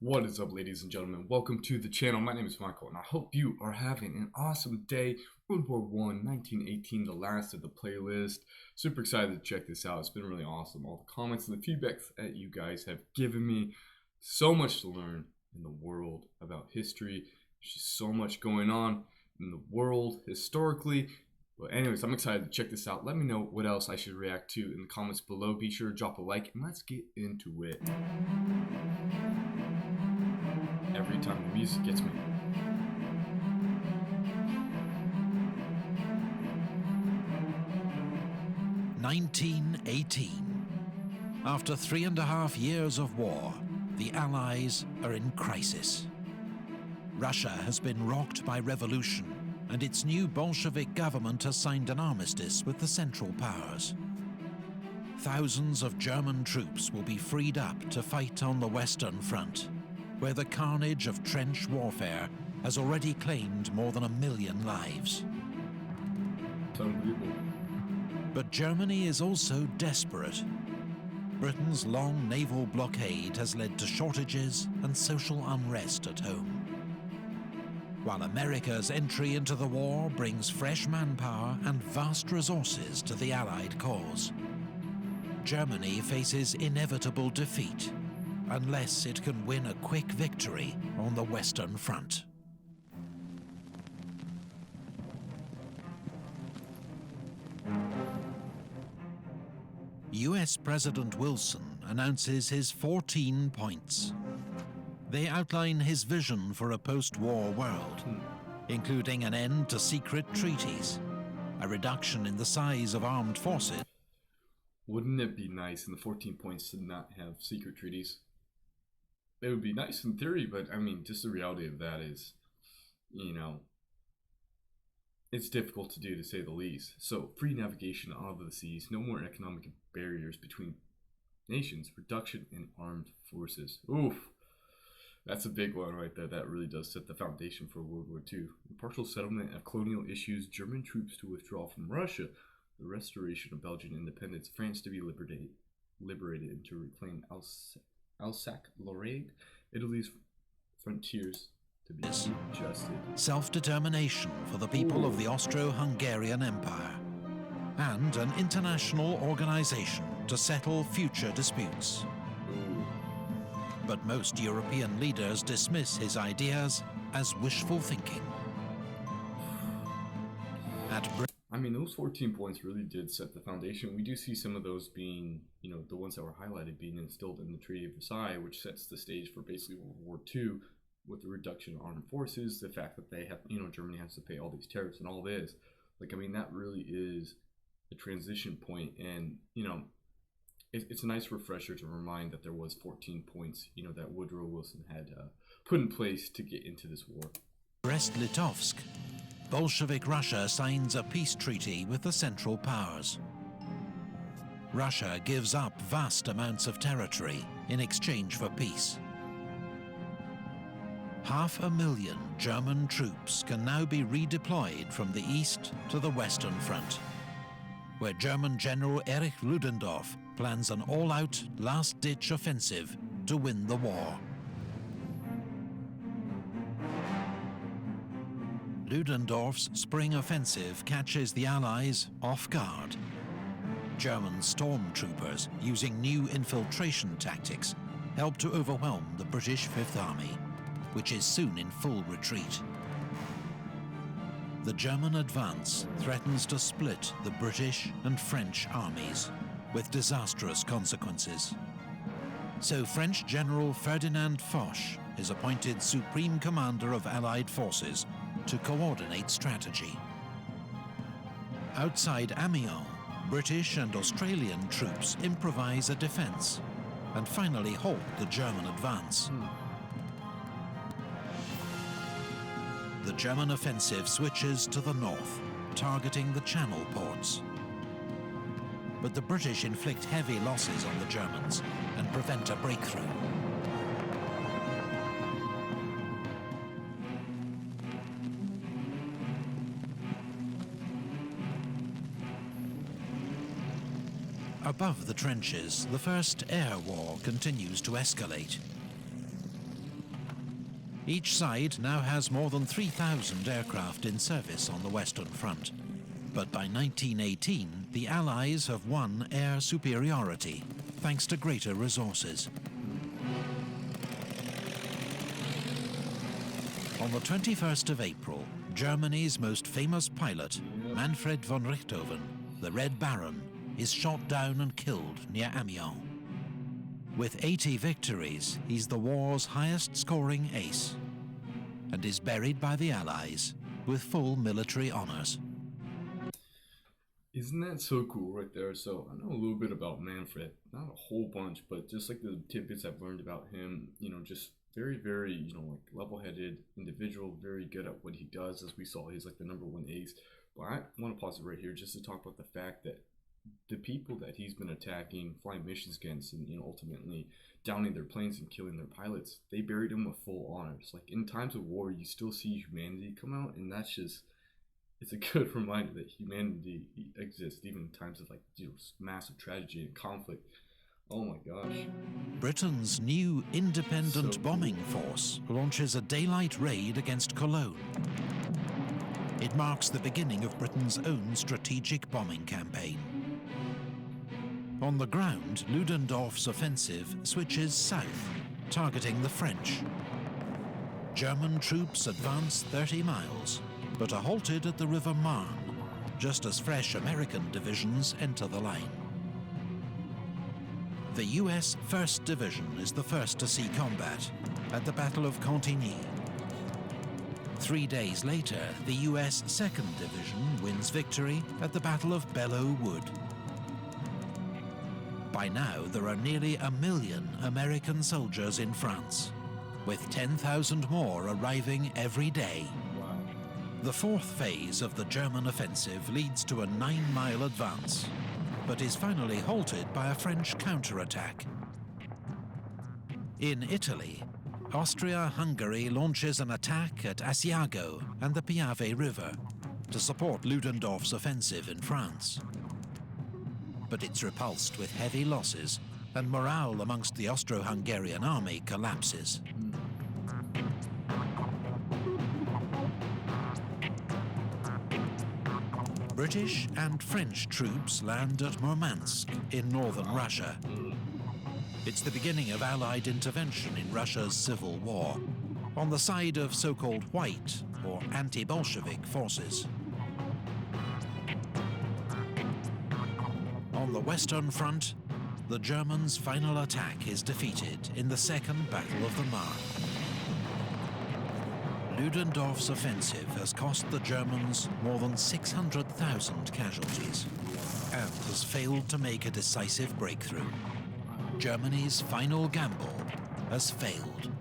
What is up, ladies and gentlemen? Welcome to the channel. My name is Michael, and I hope you are having an awesome day. World War I, 1918, the last of the playlist. Super excited to check this out. It's been really awesome. All the comments and the feedback that you guys have given me. So much to learn in the world about history. There's just so much going on in the world historically. But anyways, I'm excited to check this out. Let me know what else I should react to in the comments below. Be sure to drop a like, and let's get into it. Every time the music gets me. (1918). After 3.5 years of war, the Allies are in crisis. Russia has been rocked by revolution, and its new Bolshevik government has signed an armistice with the Central Powers. Thousands of German troops will be freed up to fight on the Western Front, where the carnage of trench warfare has already claimed more than 1 million lives. But Germany is also desperate. Britain's long naval blockade has led to shortages and social unrest at home, while America's entry into the war brings fresh manpower and vast resources to the Allied cause. Germany faces inevitable defeat unless it can win a quick victory on the Western Front. US President Wilson announces his 14 points. They outline his vision for a post-war world, including an end to secret treaties, a reduction in the size of armed forces. Wouldn't it be nice in the 14 points to not have secret treaties? It would be nice in theory, but I mean, just the reality of that is, it's difficult to do, to say the least. So, free navigation of the seas, no more economic barriers between nations, reduction in armed forces. Oof, that's a big one right there. That really does set the foundation for World War II. The partial settlement of colonial issues, German troops to withdraw from Russia, the restoration of Belgian independence, France to be liberated and to reclaim Alsace-Lorraine, Italy's frontiers to be adjusted. Self-determination for the people of the Austro-Hungarian Empire, and an international organization to settle future disputes. But most European leaders dismiss his ideas as wishful thinking. I mean, those 14 points really did set the foundation. We do see some of those being, the ones that were highlighted being instilled in the Treaty of Versailles, which sets the stage for basically World War II, with the reduction of armed forces, the fact that they have, Germany has to pay all these tariffs and all this. That really is a transition point. And, it's a nice refresher to remind that there was 14 points, that Woodrow Wilson had put in place to get into this war. Brest-Litovsk. Bolshevik Russia signs a peace treaty with the Central Powers. Russia gives up vast amounts of territory in exchange for peace. 500,000 German troops can now be redeployed from the east to the Western Front, where German General Erich Ludendorff plans an all-out, last-ditch offensive to win the war. Ludendorff's spring offensive catches the Allies off guard. German stormtroopers, using new infiltration tactics, help to overwhelm the British Fifth Army, which is soon in full retreat. The German advance threatens to split the British and French armies, with disastrous consequences. So French General Ferdinand Foch is appointed Supreme Commander of Allied forces to coordinate strategy. Outside Amiens, British and Australian troops improvise a defense and finally halt the German advance. The German offensive switches to the north, targeting the Channel ports. But the British inflict heavy losses on the Germans and prevent a breakthrough. Above the trenches, the First Air War continues to escalate. Each side now has more than 3,000 aircraft in service on the Western Front. But by 1918, the Allies have won air superiority, thanks to greater resources. On the 21st of April, Germany's most famous pilot, Manfred von Richthofen, the Red Baron, is shot down and killed near Amiens. With 80 victories, he's the war's highest-scoring ace, and is buried by the Allies with full military honors. Isn't that so cool right there? So I know a little bit about Manfred, not a whole bunch, but just like the tidbits I've learned about him, just very, very, like level-headed individual, very good at what he does. As we saw, he's like the #1 ace. But I want to pause it right here just to talk about the fact that the people that he's been attacking, flying missions against, and ultimately downing their planes and killing their pilots, they buried him with full honors. Like in times of war, you still see humanity come out, and that's just, it's a good reminder that humanity exists even in times of massive tragedy and conflict. Oh my gosh. Britain's new independent bombing force launches a daylight raid against Cologne. It marks the beginning of Britain's own strategic bombing campaign. On the ground, Ludendorff's offensive switches south, targeting the French. German troops advance 30 miles, but are halted at the River Marne, just as fresh American divisions enter the line. The US 1st Division is the first to see combat at the Battle of Cantigny. 3 days later, the US 2nd Division wins victory at the Battle of Belleau Wood. By now, there are nearly 1 million American soldiers in France, with 10,000 more arriving every day. Wow. The 4th phase of the German offensive leads to a 9-mile advance, but is finally halted by a French counterattack. In Italy, Austria-Hungary launches an attack at Asiago and the Piave River to support Ludendorff's offensive in France. But it's repulsed with heavy losses, and morale amongst the Austro-Hungarian army collapses. British and French troops land at Murmansk in northern Russia. It's the beginning of Allied intervention in Russia's civil war, on the side of so-called white or anti-Bolshevik forces. On the Western Front, the Germans' final attack is defeated in the Second Battle of the Marne. Ludendorff's offensive has cost the Germans more than 600,000 casualties and has failed to make a decisive breakthrough. Germany's final gamble has failed.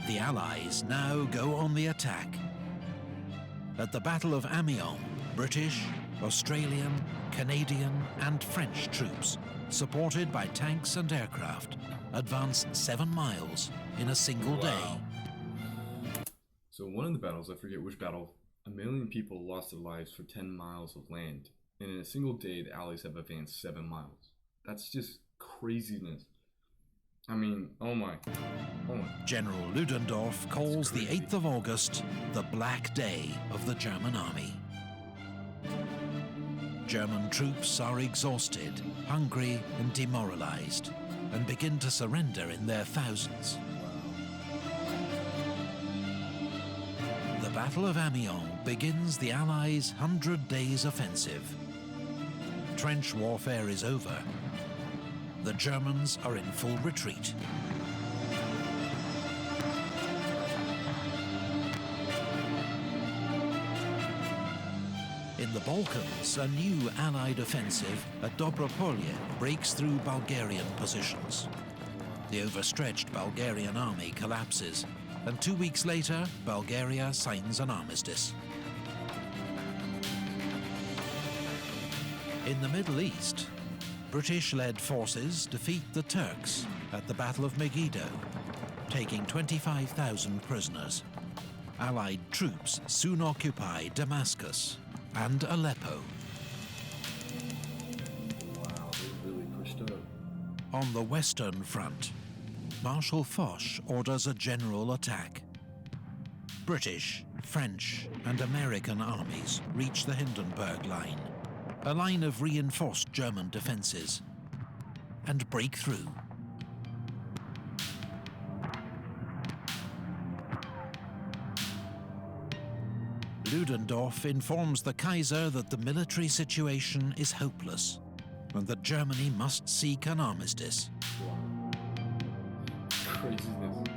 The Allies now go on the attack. At the Battle of Amiens, British, Australian, Canadian and French troops, supported by tanks and aircraft, advance 7 miles in a single day. So one of the battles, I forget which battle, 1 million people lost their lives for 10 miles of land. And in a single day, the Allies have advanced 7 miles. That's just craziness. I mean, oh my. General Ludendorff calls the 8th of August the Black Day of the German army. German troops are exhausted, hungry and demoralized, and begin to surrender in their thousands. The Battle of Amiens begins the Allies' 100 Days offensive. Trench warfare is over. The Germans are in full retreat. In the Balkans, a new Allied offensive at Dobropolje breaks through Bulgarian positions. The overstretched Bulgarian army collapses, and 2 weeks later, Bulgaria signs an armistice. In the Middle East, British-led forces defeat the Turks at the Battle of Megiddo, taking 25,000 prisoners. Allied troops soon occupy Damascus and Aleppo. On the Western Front, Marshal Foch orders a general attack. British, French, and American armies reach the Hindenburg Line, a line of reinforced German defences, and break through. Ludendorff informs the Kaiser that the military situation is hopeless and that Germany must seek an armistice. Craziness.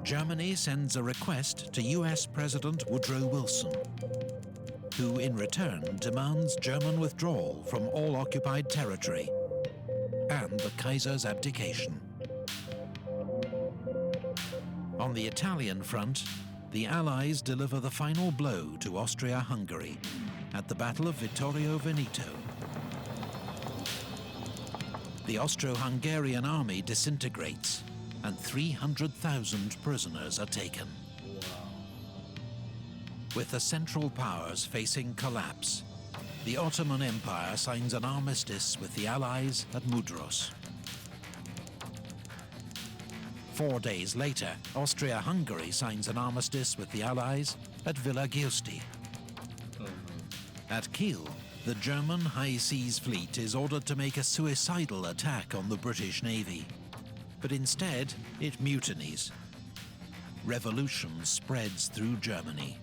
Germany sends a request to US President Woodrow Wilson, who in return demands German withdrawal from all occupied territory and the Kaiser's abdication. On the Italian front, the Allies deliver the final blow to Austria-Hungary at the Battle of Vittorio Veneto. The Austro-Hungarian army disintegrates, and 300,000 prisoners are taken. With the Central Powers facing collapse, the Ottoman Empire signs an armistice with the Allies at Mudros. 4 days later, Austria-Hungary signs an armistice with the Allies at Villa Giusti. At Kiel, the German High Seas Fleet is ordered to make a suicidal attack on the British Navy, but instead it mutinies. Revolution spreads through Germany.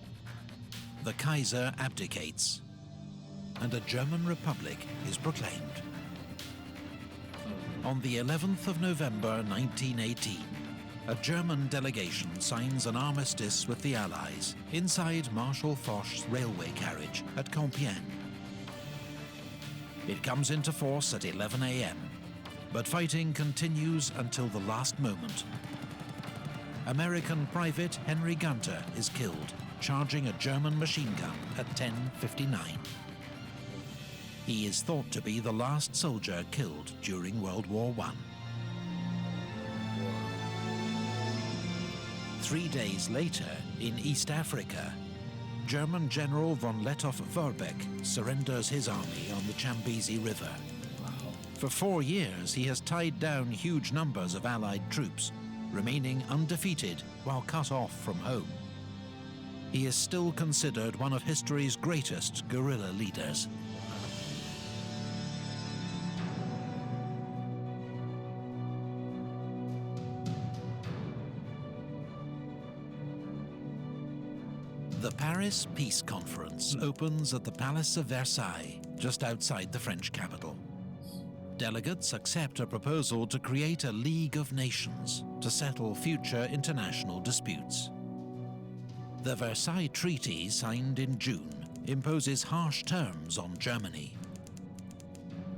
The Kaiser abdicates, and a German Republic is proclaimed. On the 11th of November 1918, a German delegation signs an armistice with the Allies inside Marshal Foch's railway carriage at Compiègne. It comes into force at 11 a.m., but fighting continues until the last moment. American Private Henry Gunter is killed, charging a German machine gun at 10:59. He is thought to be the last soldier killed during World War I. 3 days later, in East Africa, German General von Lettow-Vorbeck surrenders his army on the Chambezi River. For 4 years, he has tied down huge numbers of Allied troops, remaining undefeated while cut off from home. He is still considered one of history's greatest guerrilla leaders. The Paris Peace Conference opens at the Palace of Versailles, just outside the French capital. Delegates accept a proposal to create a League of Nations to settle future international disputes. The Versailles Treaty, signed in June, imposes harsh terms on Germany.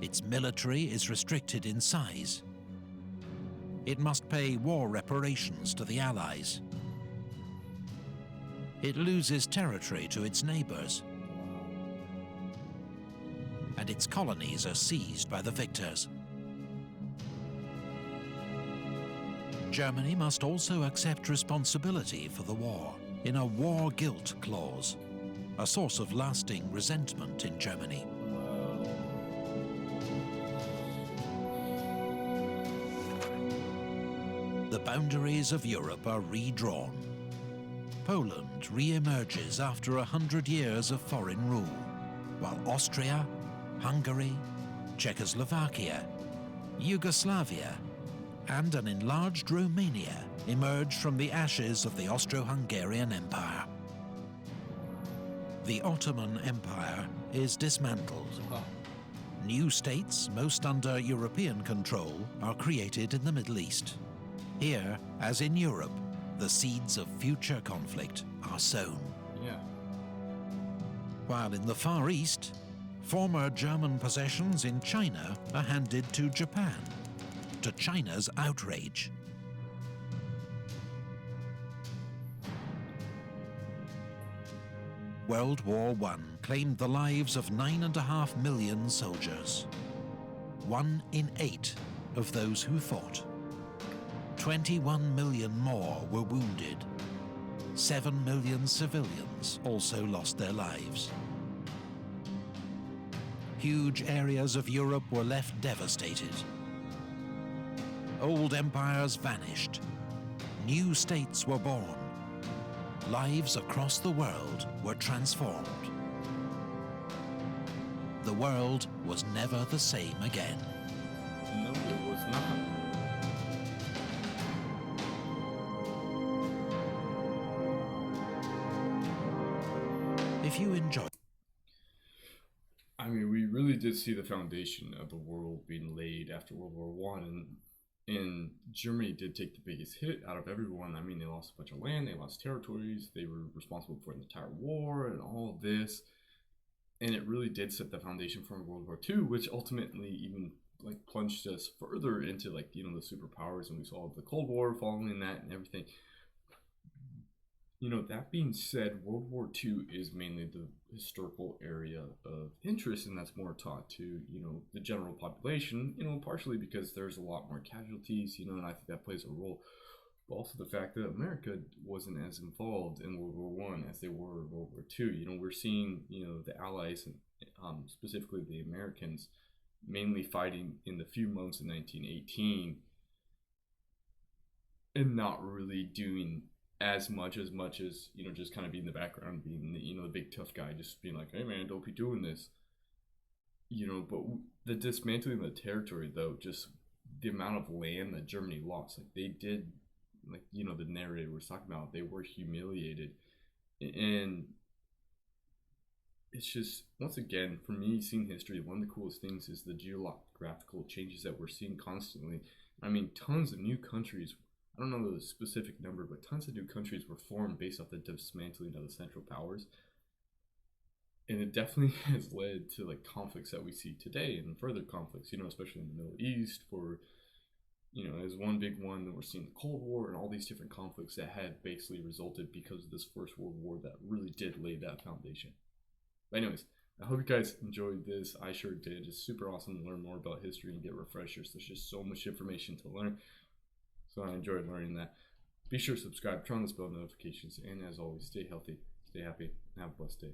Its military is restricted in size. It must pay war reparations to the Allies. It loses territory to its neighbors, and its colonies are seized by the victors. Germany must also accept responsibility for the war in a war guilt clause, a source of lasting resentment in Germany. The boundaries of Europe are redrawn. Poland re-emerges after 100 years of foreign rule, while Austria, Hungary, Czechoslovakia, Yugoslavia, and an enlarged Romania emerge from the ashes of the Austro-Hungarian Empire. The Ottoman Empire is dismantled. New states, most under European control, are created in the Middle East. Here, as in Europe, the seeds of future conflict are sown. While in the Far East, former German possessions in China are handed to Japan, to China's outrage. World War I claimed the lives of 9.5 million soldiers. 1 in 8 of those who fought. 21 million more were wounded. 7 million civilians also lost their lives. Huge areas of Europe were left devastated, Old empires vanished. New states were born. Lives across the world were transformed. The world was never the same again. No, it was not. If you enjoy... I mean, we really did see the foundation of the world being laid after World War One, and Germany did take the biggest hit out of everyone. I mean, they lost a bunch of land, they lost territories, they were responsible for the entire war and all of this, and it really did set the foundation for World War II, which ultimately even like plunged us further into like the superpowers, and we saw the Cold War following that and everything. That being said, World War II is mainly the historical area of interest, and that's more taught to, the general population, partially because there's a lot more casualties, and I think that plays a role. But also the fact that America wasn't as involved in World War One as they were in World War II. We're seeing, the Allies, and specifically the Americans, mainly fighting in the few months in 1918 and not really doing as much as just kind of being in the background, being the big tough guy, just being like, hey man, don't be doing this, but the dismantling of the territory, though, just the amount of land that Germany lost, like they did, like the narrator was talking about, they were humiliated. And it's just, once again, for me, seeing history, one of the coolest things is the geographical changes that we're seeing constantly. I mean, tons of new countries, I don't know the specific number, but tons of new countries were formed based off the dismantling of the Central Powers. And it definitely has led to like conflicts that we see today, and further conflicts, especially in the Middle East, for, as one big one, that we're seeing the Cold War and all these different conflicts that had basically resulted because of this First World War that really did lay that foundation. But anyways, I hope you guys enjoyed this. I sure did. It's super awesome to learn more about history and get refreshers. There's just so much information to learn. So I enjoyed learning that. Be sure to subscribe, turn on those bell notifications, and as always, stay healthy, stay happy, and have a blessed day.